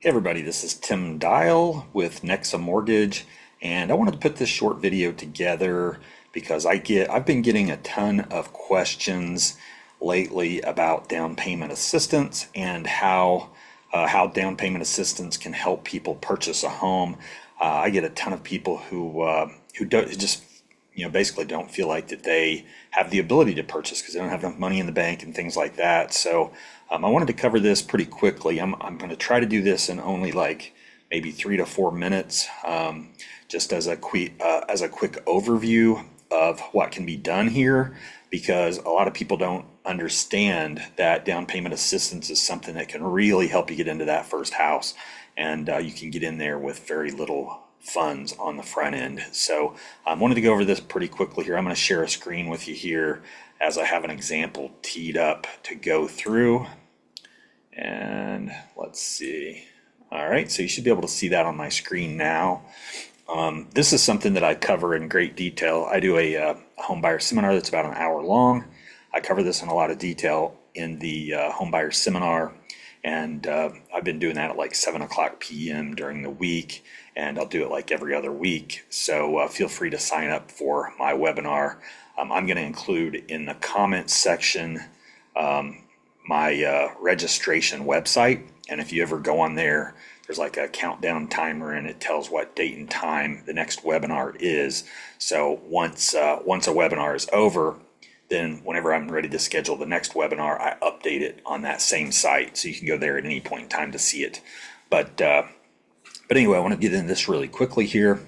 Hey everybody, this is Tim Dial with Nexa Mortgage, and I wanted to put this short video together because I've been getting a ton of questions lately about down payment assistance and how down payment assistance can help people purchase a home. I get a ton of people who just basically don't feel like that they have the ability to purchase because they don't have enough money in the bank and things like that. So I wanted to cover this pretty quickly. I'm going to try to do this in only like maybe 3 to 4 minutes, just as a quick overview of what can be done here, because a lot of people don't understand that down payment assistance is something that can really help you get into that first house, and you can get in there with very little funds on the front end. So I wanted to go over this pretty quickly here. I'm going to share a screen with you here as I have an example teed up to go through. And let's see. All right, so you should be able to see that on my screen now. This is something that I cover in great detail. I do a home buyer seminar that's about an hour long. I cover this in a lot of detail in the home buyer seminar, and I've been doing that at like 7 o'clock p.m. during the week, and I'll do it like every other week. So feel free to sign up for my webinar. I'm going to include in the comments section my registration website, and if you ever go on there, there's like a countdown timer and it tells what date and time the next webinar is. So once a webinar is over, then whenever I'm ready to schedule the next webinar, I update it on that same site, so you can go there at any point in time to see it. But anyway, I want to get into this really quickly here.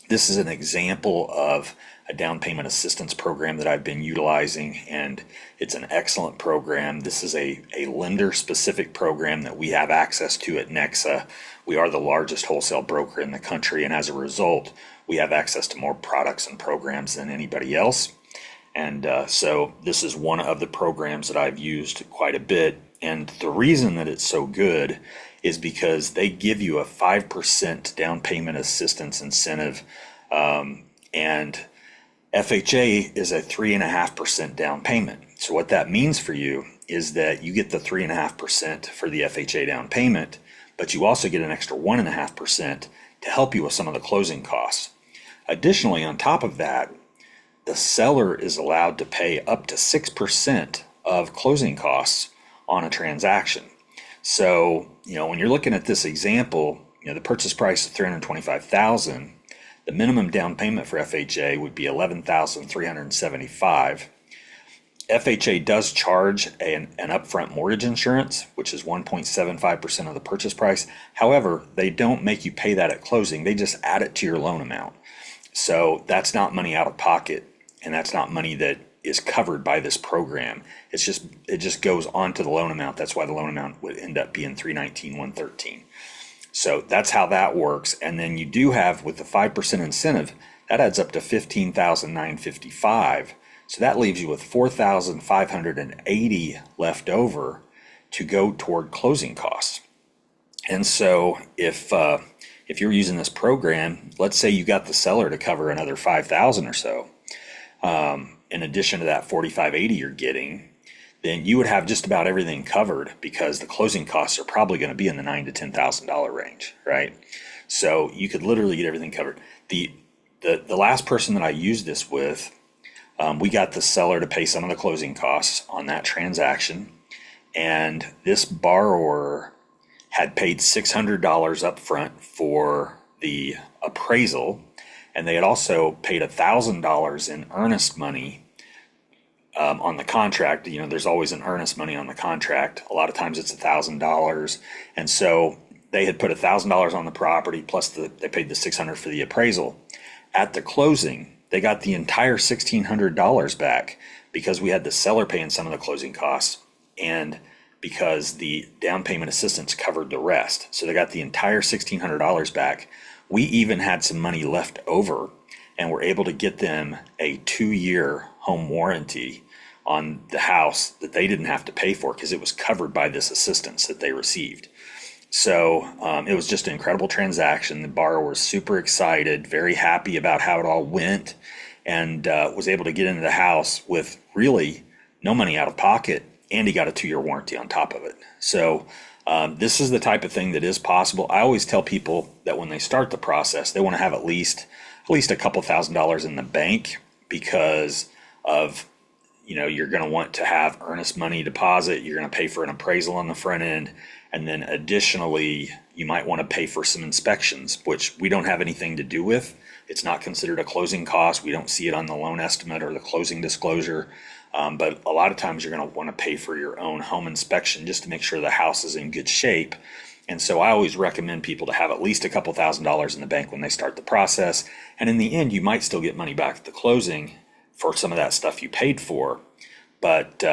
This is an example of a down payment assistance program that I've been utilizing, and it's an excellent program. This is a lender-specific program that we have access to at Nexa. We are the largest wholesale broker in the country, and as a result, we have access to more products and programs than anybody else. And so this is one of the programs that I've used quite a bit. And the reason that it's so good is because they give you a 5% down payment assistance incentive, and FHA is a 3.5% down payment. So what that means for you is that you get the 3.5% for the FHA down payment, but you also get an extra 1.5% to help you with some of the closing costs. Additionally, on top of that, the seller is allowed to pay up to 6% of closing costs on a transaction. So, when you're looking at this example, the purchase price is $325,000. The minimum down payment for FHA would be $11,375. FHA does charge an upfront mortgage insurance, which is 1.75% of the purchase price. However, they don't make you pay that at closing. They just add it to your loan amount. So that's not money out of pocket, and that's not money that is covered by this program. It just goes onto the loan amount. That's why the loan amount would end up being $319,113. So that's how that works. And then you do have, with the 5% incentive, that adds up to $15,955. So that leaves you with $4,580 left over to go toward closing costs. And so if you're using this program, let's say you got the seller to cover another $5,000 or so, in addition to that $4,580 you're getting, then you would have just about everything covered, because the closing costs are probably going to be in the $9,000 to $10,000 range, right? So you could literally get everything covered. The last person that I used this with, we got the seller to pay some of the closing costs on that transaction, and this borrower had paid $600 up front for the appraisal, and they had also paid $1,000 in earnest money on the contract. There's always an earnest money on the contract. A lot of times it's $1,000, and so they had put $1,000 on the property, plus they paid the $600 for the appraisal. At the closing, they got the entire $1,600 back, because we had the seller paying some of the closing costs, and because the down payment assistance covered the rest. So they got the entire $1,600 back. We even had some money left over, and were able to get them a 2-year home warranty on the house that they didn't have to pay for, because it was covered by this assistance that they received. So it was just an incredible transaction. The borrower was super excited, very happy about how it all went, and was able to get into the house with really no money out of pocket and he got a 2-year warranty on top of it. So this is the type of thing that is possible. I always tell people that when they start the process, they want to have at least a couple $1,000s in the bank, because of, you're going to want to have earnest money deposit. You're going to pay for an appraisal on the front end. And then additionally, you might want to pay for some inspections, which we don't have anything to do with. It's not considered a closing cost. We don't see it on the loan estimate or the closing disclosure. But a lot of times you're going to want to pay for your own home inspection just to make sure the house is in good shape. And so I always recommend people to have at least a couple $1,000s in the bank when they start the process. And in the end, you might still get money back at the closing for some of that stuff you paid for. But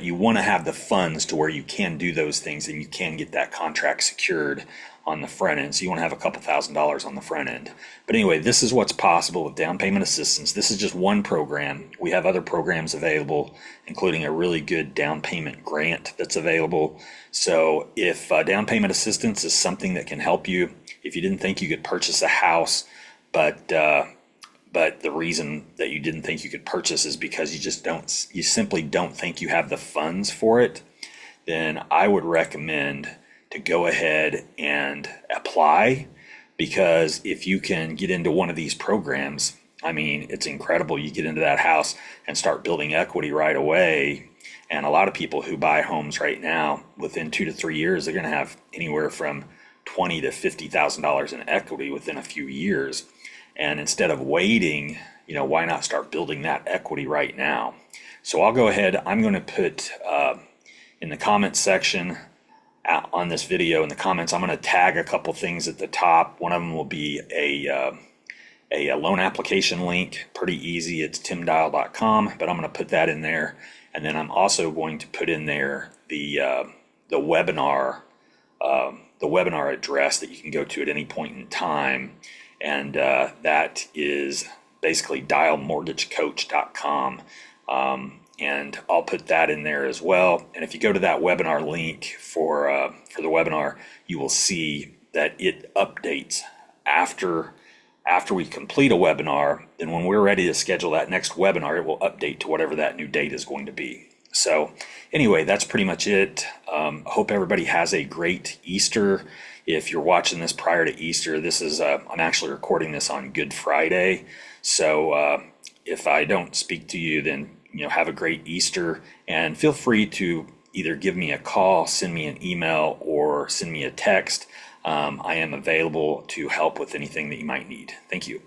you want to have the funds to where you can do those things and you can get that contract secured on the front end. So you want to have a couple $1,000s on the front end. But anyway, this is what's possible with down payment assistance. This is just one program. We have other programs available, including a really good down payment grant that's available. So if down payment assistance is something that can help you, if you didn't think you could purchase a house, but the reason that you didn't think you could purchase is because you simply don't think you have the funds for it, then I would recommend to go ahead and apply, because if you can get into one of these programs, I mean, it's incredible. You get into that house and start building equity right away. And a lot of people who buy homes right now, within 2 to 3 years, they're going to have anywhere from $20,000 to $50,000 in equity within a few years. And instead of waiting, why not start building that equity right now? So I'll go ahead. I'm going to put in the comments section on this video, in the comments, I'm going to tag a couple things at the top. One of them will be a loan application link. Pretty easy. It's timdial.com, but I'm going to put that in there. And then I'm also going to put in there the webinar address that you can go to at any point in time. And that is basically dialmortgagecoach.com. And I'll put that in there as well. And if you go to that webinar link for the webinar, you will see that it updates after we complete a webinar. Then when we're ready to schedule that next webinar, it will update to whatever that new date is going to be. So anyway, that's pretty much it. Hope everybody has a great Easter. If you're watching this prior to Easter, this is I'm actually recording this on Good Friday. So if I don't speak to you, then have a great Easter, and feel free to either give me a call, send me an email, or send me a text. I am available to help with anything that you might need. Thank you.